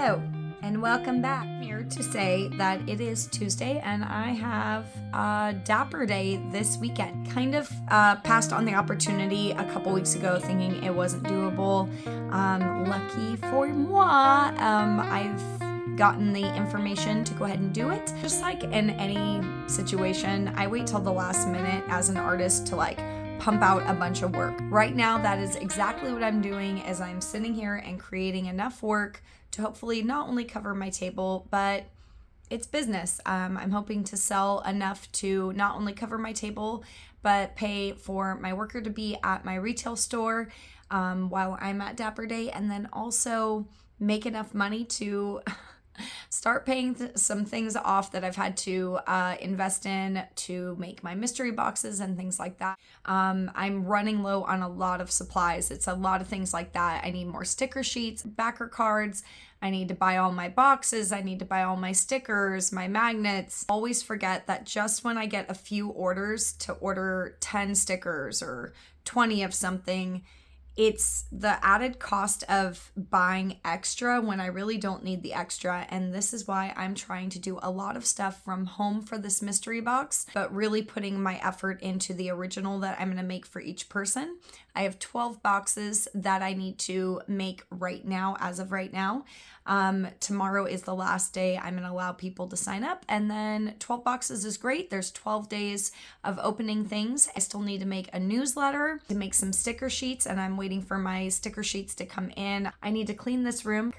Hello and welcome back. I'm here to say that it is Tuesday and I have Dapper Day this weekend. Kind of passed on the opportunity a couple weeks ago thinking it wasn't doable. Lucky for moi, I've gotten the information to go ahead and do it. Just like in any situation, I wait till the last minute as an artist to pump out a bunch of work. Right now, that is exactly what I'm doing as I'm sitting here and creating enough work to hopefully not only cover my table, but it's business. I'm hoping to sell enough to not only cover my table, but pay for my worker to be at my retail store while I'm at Dapper Day, and then also make enough money to start paying some things off that I've had to invest in to make my mystery boxes and things like that. I'm running low on a lot of supplies. It's a lot of things like that. I need more sticker sheets, backer cards. I need to buy all my boxes. I need to buy all my stickers, my magnets. Always forget that just when I get a few orders to order 10 stickers or 20 of something, it's the added cost of buying extra when I really don't need the extra. And this is why I'm trying to do a lot of stuff from home for this mystery box, but really putting my effort into the original that I'm going to make for each person. I have 12 boxes that I need to make right now, as of right now. Tomorrow is the last day I'm going to allow people to sign up, and then 12 boxes is great. There's 12 days of opening things. I still need to make a newsletter, to make some sticker sheets, and I'm waiting for my sticker sheets to come in. I need to clean this room.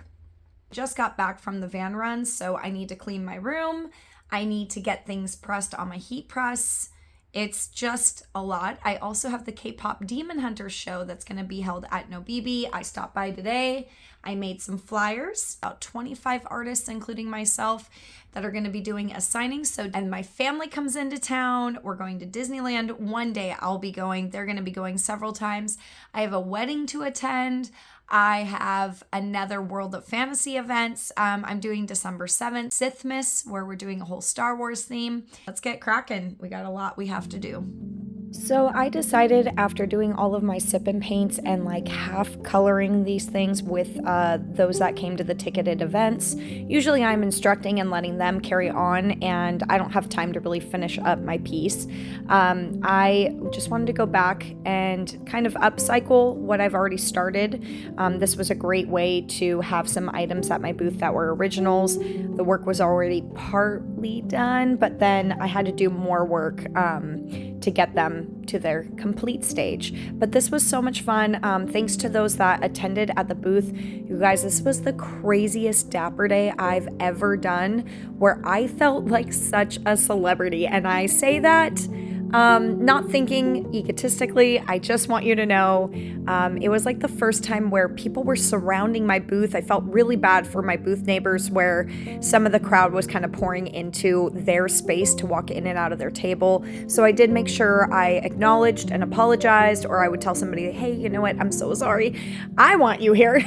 Just got back from the van run, so I need to clean my room. I need to get things pressed on my heat press. It's just a lot. I also have the K-pop Demon Hunter show that's going to be held at Nobibi. I stopped by today. I made some flyers, about 25 artists, including myself, that are going to be doing a signing. And my family comes into town. We're going to Disneyland. One day I'll be going. They're going to be going several times. I have a wedding to attend. I have another World of Fantasy events. I'm doing December 7th, Sithmas, where we're doing a whole Star Wars theme. Let's get cracking. We got a lot we have to do. So I decided after doing all of my sip and paints and half coloring these things with those that came to the ticketed events, usually I'm instructing and letting them carry on, and I don't have time to really finish up my piece. I just wanted to go back and kind of upcycle what I've already started. This was a great way to have some items at my booth that were originals. The work was already partly done, but then I had to do more work to get them to their complete stage. But this was so much fun. Thanks to those that attended at the booth. You guys, this was the craziest Dapper Day I've ever done, where I felt like such a celebrity. And I say that not thinking egotistically. I just want you to know it was the first time where people were surrounding my booth. I felt really bad for my booth neighbors, where some of the crowd was kind of pouring into their space to walk in and out of their table. So I did make sure I acknowledged and apologized, or I would tell somebody, hey, you know what, I'm so sorry. I want you here.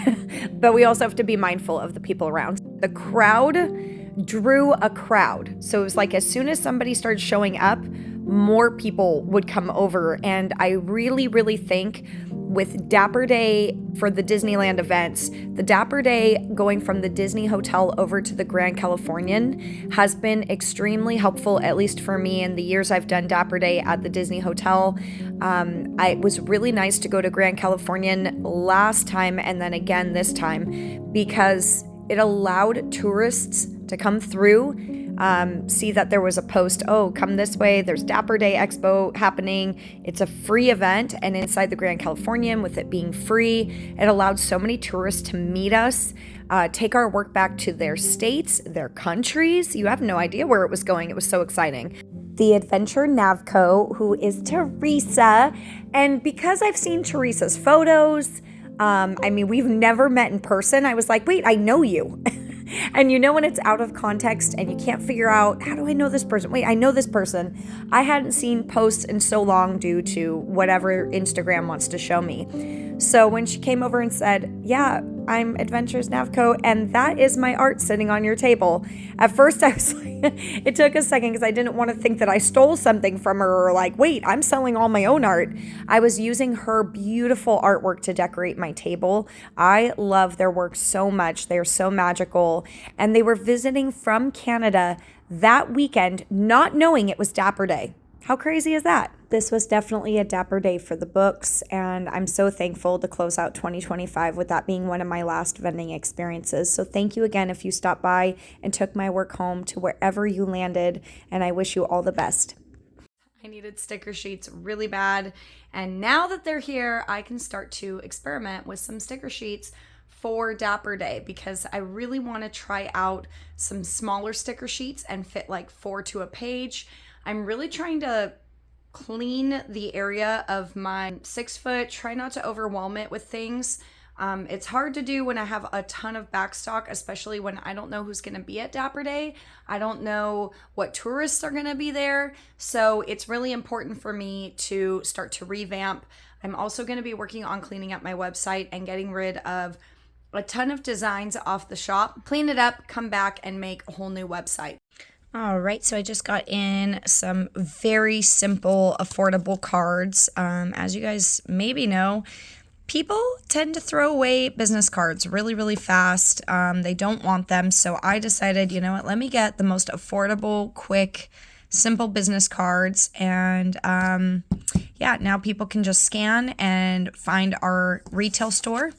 But we also have to be mindful of the people around. The crowd drew a crowd. So it was as soon as somebody started showing up, more people would come over. And I really, really think with Dapper Day for the Disneyland events, the Dapper Day going from the Disney Hotel over to the Grand Californian has been extremely helpful, at least for me in the years I've done Dapper Day at the Disney Hotel. It was really nice to go to Grand Californian last time and then again this time, because it allowed tourists to come through, see that there was a post, oh, come this way, there's Dapper Day Expo happening. It's a free event, and inside the Grand Californian, with it being free, it allowed so many tourists to meet us, take our work back to their states, their countries. You have no idea where it was going. It was so exciting. The Adventure Navco, who is Teresa, and because I've seen Teresa's photos, we've never met in person. I was like, wait, I know you. And when it's out of context and you can't figure out, how do I know this person? Wait, I know this person. I hadn't seen posts in so long due to whatever Instagram wants to show me. So when she came over and said, yeah, I'm Adventures Navco, and that is my art sitting on your table. At first I was like, it took a second because I didn't want to think that I stole something from her or like, wait, I'm selling all my own art. I was using her beautiful artwork to decorate my table. I love their work so much. They're so magical. And they were visiting from Canada that weekend, not knowing it was Dapper Day. How crazy is that? This was definitely a dapper day for the books, and I'm so thankful to close out 2025 with that being one of my last vending experiences. So thank you again if you stopped by and took my work home to wherever you landed, and I wish you all the best. I needed sticker sheets really bad, and now that they're here, I can start to experiment with some sticker sheets for Dapper Day because I really want to try out some smaller sticker sheets and fit like 4 to a page. I'm really trying to clean the area of my 6 foot, try not to overwhelm it with things. It's hard to do when I have a ton of backstock, especially when I don't know who's going to be at Dapper Day. I don't know what tourists are going to be there. So it's really important for me to start to revamp. I'm also going to be working on cleaning up my website and getting rid of a ton of designs off the shop, clean it up, come back and make a whole new website. All right, so I just got in some very simple, affordable cards. As you guys maybe know, people tend to throw away business cards really, really fast. They don't want them, so I decided, you know what, let me get the most affordable, quick, simple business cards. And yeah, now people can just scan and find our retail store.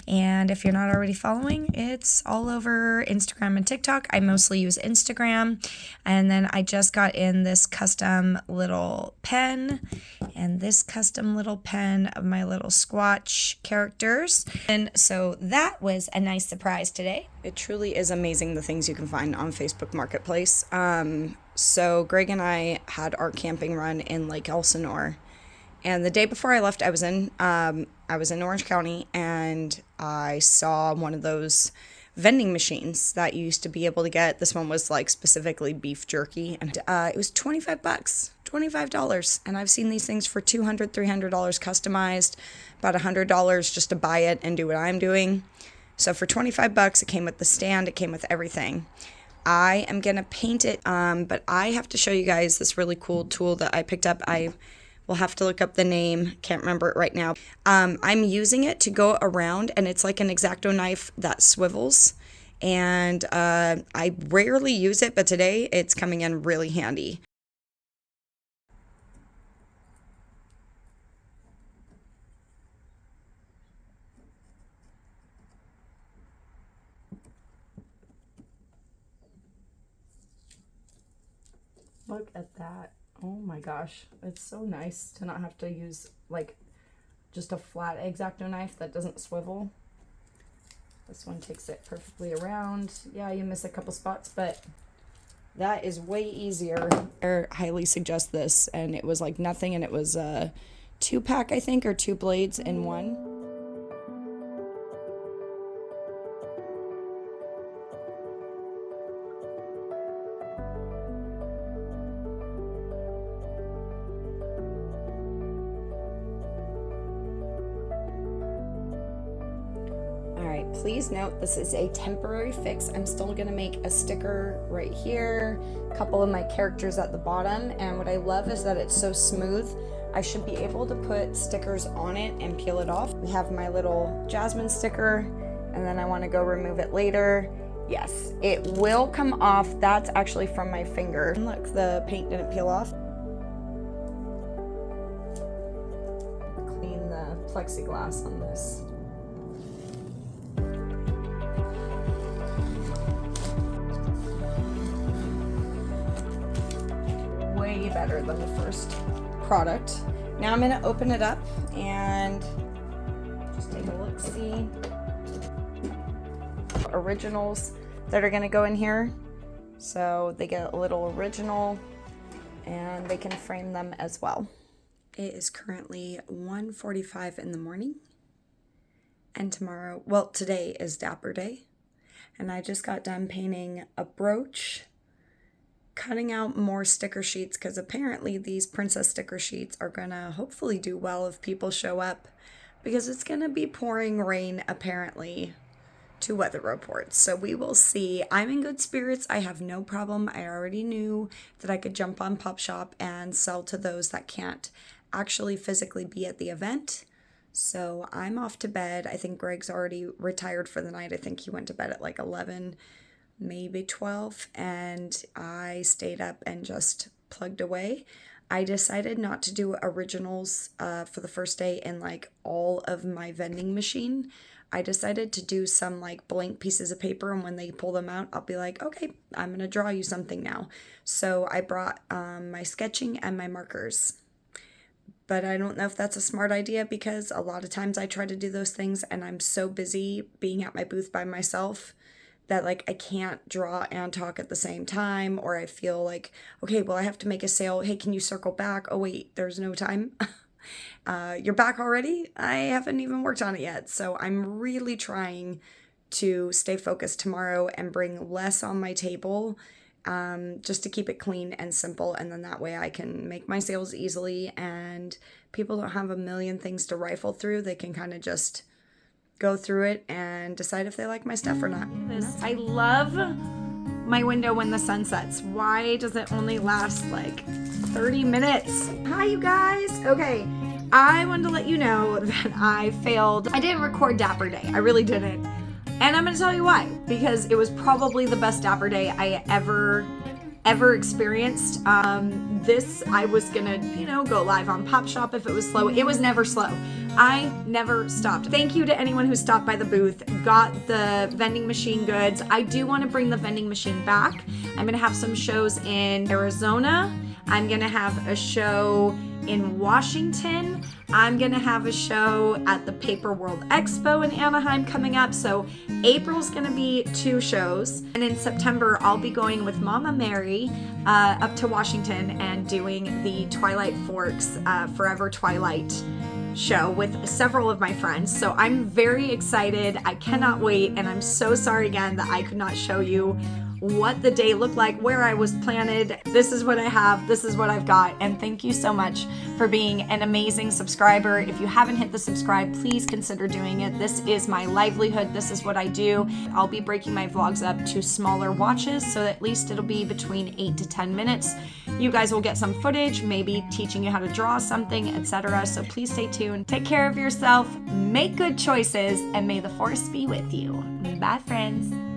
And if you're not already following, it's all over Instagram and TikTok. I mostly use Instagram. And then I just got in this custom little pen and this custom little pen of my little Squatch characters. And so that was a nice surprise today. It truly is amazing the things you can find on Facebook Marketplace. So Greg and I had our camping run in Lake Elsinore. And the day before I left, I was in Orange County, and I saw one of those vending machines that you used to be able to get. This one was like specifically beef jerky, and it was $25, and I've seen these things for $200, $300 customized, about $100 just to buy it and do what I'm doing. So for $25, it came with the stand, it came with everything. I am gonna paint it, but I have to show you guys this really cool tool that I picked up. We'll have to look up the name. Can't remember it right now. I'm using it to go around, and it's like an X-Acto knife that swivels. And I rarely use it, but today it's coming in really handy. Look at that. Oh my gosh, it's so nice to not have to use like just a flat X-Acto knife that doesn't swivel. This one takes it perfectly around. Yeah, you miss a couple spots, but that is way easier. I highly suggest this, and it was like nothing, and it was a 2-pack, I think, or 2 blades in one. Please note this is a temporary fix. I'm still gonna make a sticker right here, a couple of my characters at the bottom, and what I love is that it's so smooth. I should be able to put stickers on it and peel it off. We have my little Jasmine sticker, and then I want to go remove it later. Yes, it will come off. That's actually from my finger. Look, the paint didn't peel off. Clean the plexiglass on this. Way better than the first product. Now I'm gonna open it up and just take a look-see. Originals that are gonna go in here. So they get a little original and they can frame them as well. It is currently 1:45 in the morning. And today is Dapper Day. And I just got done painting a brooch, cutting out more sticker sheets because apparently these princess sticker sheets are gonna hopefully do well if people show up because it's going to be pouring rain apparently to weather reports. So we will see. I'm in good spirits. I have no problem. I already knew that I could jump on Pop Shop and sell to those that can't actually physically be at the event. So I'm off to bed. I think Greg's already retired for the night. I think he went to bed at like 11, maybe 12, and I stayed up and just plugged away. I decided not to do originals for the first day in like all of my vending machine. I decided to do some like blank pieces of paper, and when they pull them out, I'll be like, okay, I'm going to draw you something now. So I brought my sketching and my markers. But I don't know if that's a smart idea, because a lot of times I try to do those things and I'm so busy being at my booth by myself that like I can't draw and talk at the same time, or I feel like, okay, well, I have to make a sale. Hey, can you circle back? Oh, wait, there's no time. You're back already? I haven't even worked on it yet. So I'm really trying to stay focused tomorrow and bring less on my table, just to keep it clean and simple. And then that way I can make my sales easily and people don't have a million things to rifle through. They can kind of just go through it and decide if they like my stuff or not. I love my window when the sun sets. Why does it only last like 30 minutes? Hi, you guys. Okay, I wanted to let you know that I failed. I didn't record Dapper Day. I really didn't. And I'm going to tell you why. Because it was probably the best Dapper Day I ever experienced. I was going to, go live on Pop Shop if it was slow. It was never slow. I never stopped. Thank you to anyone who stopped by the booth, got the vending machine goods. I do want to bring the vending machine back. I'm going to have some shows in Arizona. I'm going to have a show in Washington. I'm going to have a show at the Paper World Expo in Anaheim coming up. So April's going to be 2 shows. And in September, I'll be going with Mama Mary up to Washington and doing the Twilight Forks Forever Twilight show with several of my friends. So I'm very excited. I cannot wait. And I'm so sorry again that I could not show you what the day looked like, where I was planted. This is what I have. This is what I've got. And thank you so much for being an amazing subscriber. If you haven't hit the subscribe, please consider doing it. This is my livelihood. This is what I do. I'll be breaking my vlogs up to smaller watches, so at least it'll be between 8 to 10 minutes. You guys will get some footage, maybe teaching you how to draw something, etc. So please stay tuned. Take care of yourself, make good choices, and may the force be with you. Bye, friends.